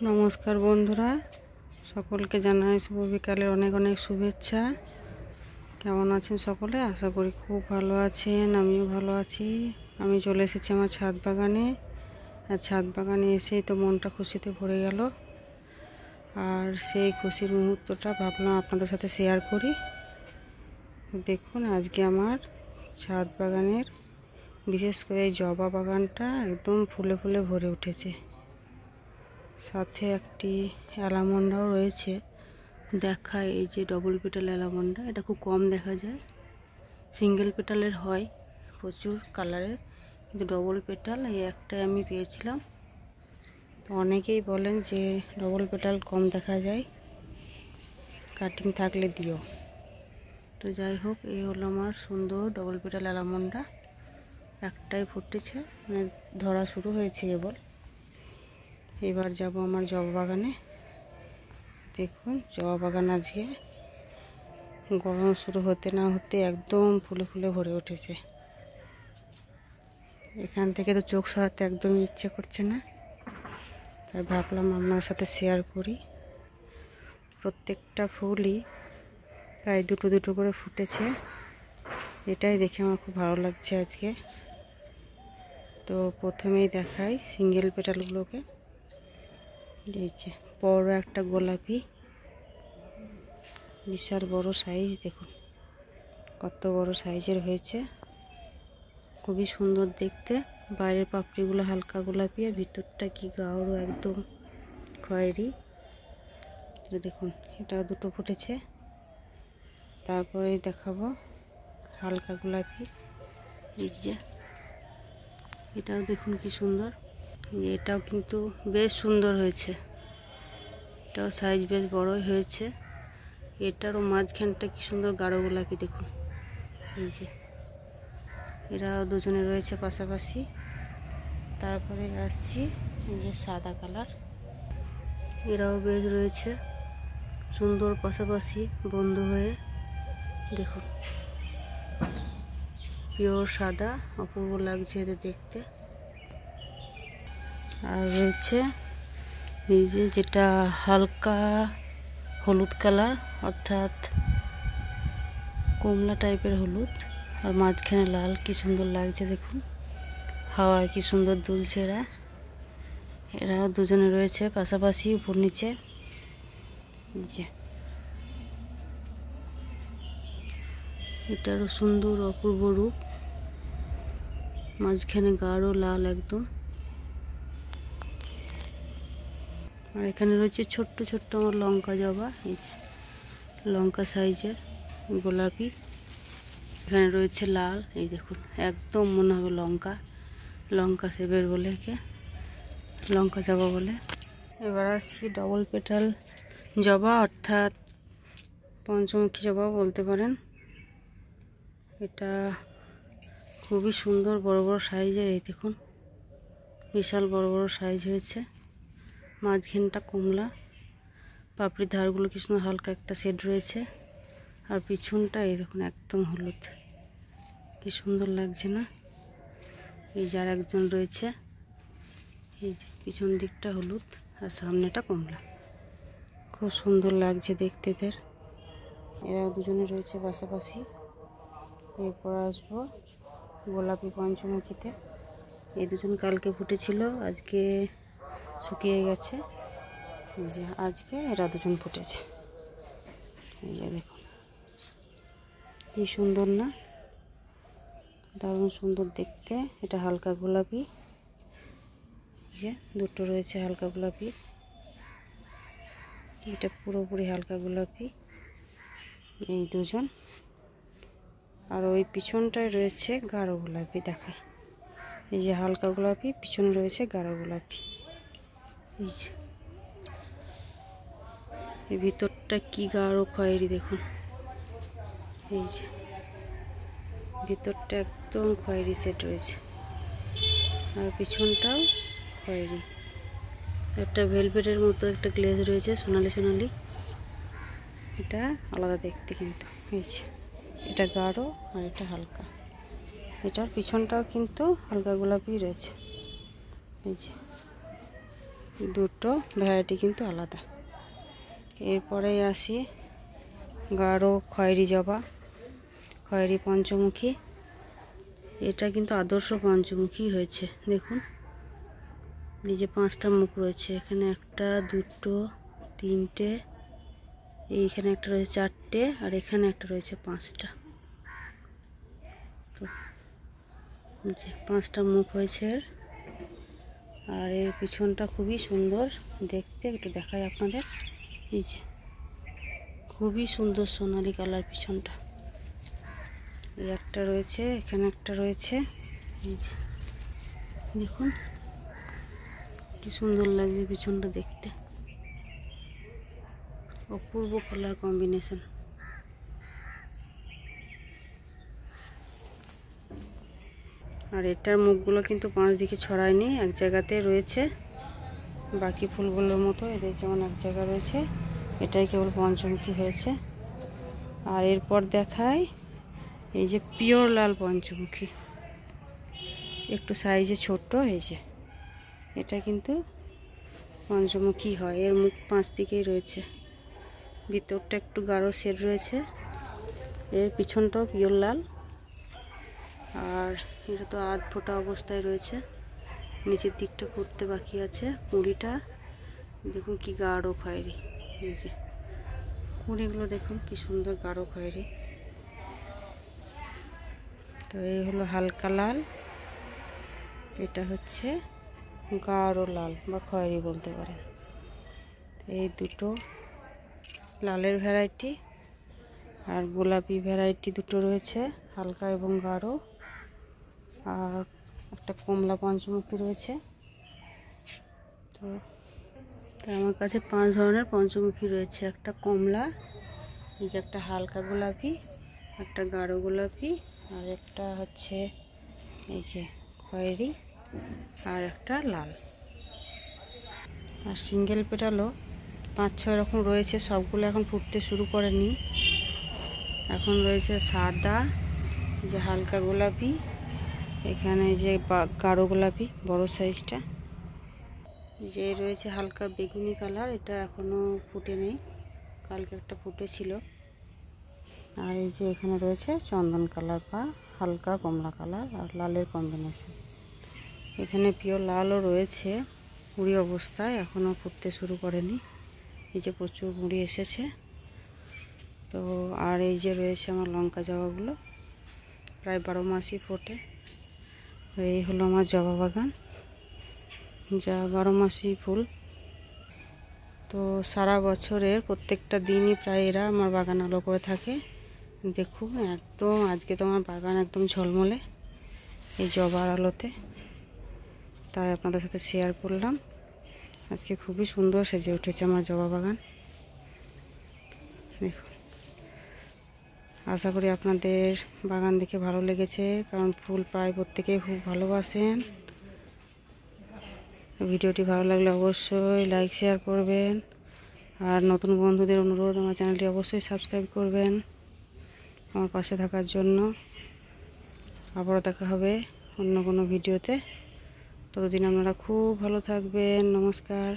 নমস্কার বন্ধুরা, সকলকে জানাই শুভ বিকালের অনেক অনেক শুভেচ্ছা। কেমন আছেন সকলে? আশা করি খুব ভালো আছেন, আমিও ভালো আছি। আমি চলে এসেছি আমার ছাদ বাগানে, আর ছাদ বাগানে এসেই তো মনটা খুশিতে ভরে গেল। আর সেই খুশির মুহূর্তটা ভাবলাম আপনাদের সাথে শেয়ার করি। দেখুন, আজকে আমার ছাদ বাগানের বিশেষ করে এই জবা বাগানটা একদম ফুলে ফুলে ভরে উঠেছে। সাথে একটি অ্যালামন্ডাও রয়েছে। দেখায় এই যে ডবল পেটাল অ্যালামন্ডা, এটা খুব কম দেখা যায়। সিঙ্গেল পেটালের হয় প্রচুর কালারের, কিন্তু ডবল পেটাল এই একটাই আমি পেয়েছিলাম। তো অনেকেই বলেন যে ডবল পেটাল কম দেখা যায়, কাটিং থাকলে দিও। তো যাই হোক, এই হলো আমার সুন্দর ডবল পেটাল অ্যালামন্ডা। একটাই ফুটেছে, মানে ধরা শুরু হয়েছে কেবল। এবার যাব আমার জবা বাগানে। দেখুন, জবা বাগান আজকে গরম শুরু হতে না হতে একদম ফুলে ফুলে ভরে উঠেছে। এখান থেকে তো চোখ সরাতে একদমই ইচ্ছে করছে না, তাই ভাবলাম আপনার সাথে শেয়ার করি। প্রত্যেকটা ফুলই প্রায় দুটো দুটো করে ফুটেছে, এটাই দেখে আমার খুব ভালো লাগছে আজকে। তো প্রথমেই দেখাই সিঙ্গেল পেটালগুলোকে। এই যে বড় একটা গোলাপি, বিশাল বড় সাইজ, দেখুন কত বড় সাইজের হয়েছে। খুবই সুন্দর দেখতে। বাইরের পাপড়িগুলো হালকা গোলাপি, আর ভিতরটা কি গাঢ় একদম খয়েরি। দেখুন, এটা দুটো ফুটেছে। তারপরে দেখাবো হালকা গোলাপি। এই যে এটাও দেখুন কি সুন্দর, এটাও কিন্তু বেশ সুন্দর হয়েছে। এটাও সাইজ বেশ বড়ই হয়েছে। এটারও মাঝখানটা কি সুন্দর গাঢ় গোলাপি, দেখুন। এই যে এরাও দুজনে রয়েছে পাশাপাশি। তারপরে আসছি এই যে সাদা কালার, এরাও বেশ রয়েছে সুন্দর পাশাপাশি বন্ধু হয়ে। দেখুন পিওর সাদা, অপূর্ব লাগছে এদের দেখতে। আর রয়েছে এই যে যেটা হালকা হলুদ কালার, অর্থাৎ কমলা টাইপের হলুদ, আর মাঝখানে লাল, কি সুন্দর লাগছে দেখুন। হাওয়ায় কি সুন্দর দুলছে এরা। এরাও দুজনে রয়েছে পাশাপাশি উপর নিচে। যে এটারও সুন্দর অপূর্ব রূপ, মাঝখানে গাঢ় লাল একদম। আর এখানে রয়েছে ছোট্ট ছোট্ট আমার লঙ্কা জবা, এই যে লঙ্কা সাইজের গোলাপি। এখানে রয়েছে লাল, এই দেখুন একদম মনে হবে লঙ্কা, লঙ্কা সেবের বলে, একে লঙ্কা জবা বলে। এবার আসছি ডবল পেটাল জবা, অর্থাৎ পঞ্চমুখী জবা বলতে পারেন। এটা খুবই সুন্দর, বড় বড় সাইজের। এই দেখুন বিশাল বড় বড় সাইজ হয়েছে। মাঝখানটা কমলা, পাপড়ির ধারগুলো কি সুন্দর হালকা একটা শেড রয়েছে। আর পিছনটা এই দেখুন একদম হলুদ, কি সুন্দর লাগছে না। এই যে আর একজন রয়েছে, এই যে পিছন দিকটা হলুদ আর সামনেটা কমলা, খুব সুন্দর লাগছে দেখতে এদের। এরা দুজনে রয়েছে পাশাপাশি। এরপর আসবো গোলাপি পঞ্চমুখীতে। এই দুজন কালকে ফুটেছিল, আজকে শুকিয়ে গেছে। এই যে আজকে এরা দুজন ফুটেছে। এই যে দেখুন কি সুন্দর না, দারুণ সুন্দর দেখতে। এটা হালকা গোলাপি, যে দুটো রয়েছে হালকা গোলাপি, এটা পুরোপুরি হালকা গোলাপি এই দুজন। আর ওই পিছনটায় রয়েছে গাঢ় গোলাপি, দেখায়। এই যে হালকা গোলাপি, পিছনে রয়েছে গাঢ় গোলাপি। এই যে এই ভিতরটা কি গাঢ় খয়েরি, দেখুন। এই যে ভিতরটা একদম খয়েরি সেট রয়েছে, আর পিছনটাও খয়েরি। একটা ভেলভেটের মতো একটা গ্লেজ রয়েছে, সোনালি সোনালি। এটা আলাদা দেখতে কিন্তু। এই যে এটা গাঢ় আর এটা হালকা। এটার পিছনটাও কিন্তু হালকা গোলাপি রয়েছে। এই যে দুটো ভ্যারাইটি কিন্তু আলাদা। এরপরে আসি গাঢ় খয়েরি জবা, খয়েরি পঞ্চমুখী। এটা কিন্তু আদর্শ পঞ্চমুখী হয়েছে। দেখুন এই যে 5টা মুখ রয়েছে, এখানে 1 2 3টে, এইখানে একটা রয়েছে 4টে, আর এখানে একটা রয়েছে 5টা। তো 5টা মুখ হয়েছে। আর এর পিছনটা খুবই সুন্দর দেখতে, একটু দেখাই আপনাদের। এই যে খুবই সুন্দর সোনালী কালার পিছনটা। এই একটা রয়েছে, এখানে একটা রয়েছে। দেখুন কি সুন্দর লাগছে পিছনটা দেখতে, অপূর্ব কালার কম্বিনেশন। আর এটার মুখগুলো কিন্তু 5 দিকে ছড়ায়নি, এক জায়গাতে রয়েছে। বাকি ফুলগুলোর মতো এদের যেমন এক জায়গা রয়েছে, এটাই কেবল পঞ্চমুখী হয়েছে। আর এরপর দেখাই এই যে পিওর লাল পঞ্চমুখী, একটু সাইজে ছোট। এই যে এটা কিন্তু পঞ্চমুখী হয়, এর মুখ 5 দিকেই রয়েছে, ভিতরটা একটু গাঢ় শেড রয়েছে। এর পিছনটাও পিওর লাল। আর এটা তো আধ ফোটা অবস্থায় রয়েছে, নিচের দিকটা ফুটতে বাকি আছে। কুঁড়িটা দেখুন কি গাঢ় খয়েরি, এই যে কুঁড়িগুলো দেখুন কি সুন্দর গাঢ় খয়েরি। তো এই হলো হালকা লাল, এটা হচ্ছে গাঢ় লাল বা খয়েরি বলতে পারেন। এই দুটো লালের ভ্যারাইটি, আর গোলাপি ভ্যারাইটি দুটো রয়েছে, হালকা এবং গাঢ়। আর একটা কমলা পঞ্চমুখী রয়েছে। তো আমার কাছে 5 ধরনের পঞ্চমুখী রয়েছে। একটা কমলা, এই যে একটা হালকা গোলাপি, একটা গাঢ় গোলাপি, আর একটা হচ্ছে এই যে খয়েরি, আর একটা লাল। আর সিঙ্গেল পেটালও 5-6 রকম রয়েছে, সবগুলো এখন ফুটতে শুরু করেনি। এখন রয়েছে সাদা, যে হালকা গোলাপি, এখানে যে গাঢ় গোলাপি বড় সাইজটা, যে রয়েছে হালকা বেগুনি কালার, এটা এখনো ফুটে নেই, কালকে একটা ফুটেছিল। আর এই যে এখানে রয়েছে চন্দন কালার বা হালকা কমলা কালার আর লালের কম্বিনেশন। এখানে পিওর লালও রয়েছে কুঁড়ি অবস্থায়, এখনও ফুটতে শুরু করেনি। এই যে প্রচুর কুঁড়ি এসেছে। তো আর এই যে রয়েছে আমার লঙ্কা জবাগুলো, প্রায় 12 মাসই ফোটে। এই হলো আমার জবা বাগান, যা 12 মাসই ফুল। তো সারা বছরের প্রত্যেকটা দিনই প্রায় এরা আমার বাগান আলো করে থাকে। দেখুন একদম আজকে তো আমার বাগান একদম ঝলমলে এই জবার আলোতে, তাই আপনাদের সাথে শেয়ার করলাম। আজকে খুবই সুন্দর সেজে উঠেছে আমার জবা বাগান। দেখুন, আশা করি আপনাদের বাগান দেখে ভালো লেগেছে, কারণ ফুল প্রায় প্রত্যেকেই খুব ভালোবাসেন। ভিডিওটি ভালো লাগলে অবশ্যই লাইক শেয়ার করবেন, আর নতুন বন্ধুদের অনুরোধ আমার চ্যানেলটি অবশ্যই সাবস্ক্রাইব করবেন আমার পাশে থাকার জন্য। আবারও দেখা হবে অন্য কোনো ভিডিওতে, ততদিন আপনারা খুব ভালো থাকবেন। নমস্কার।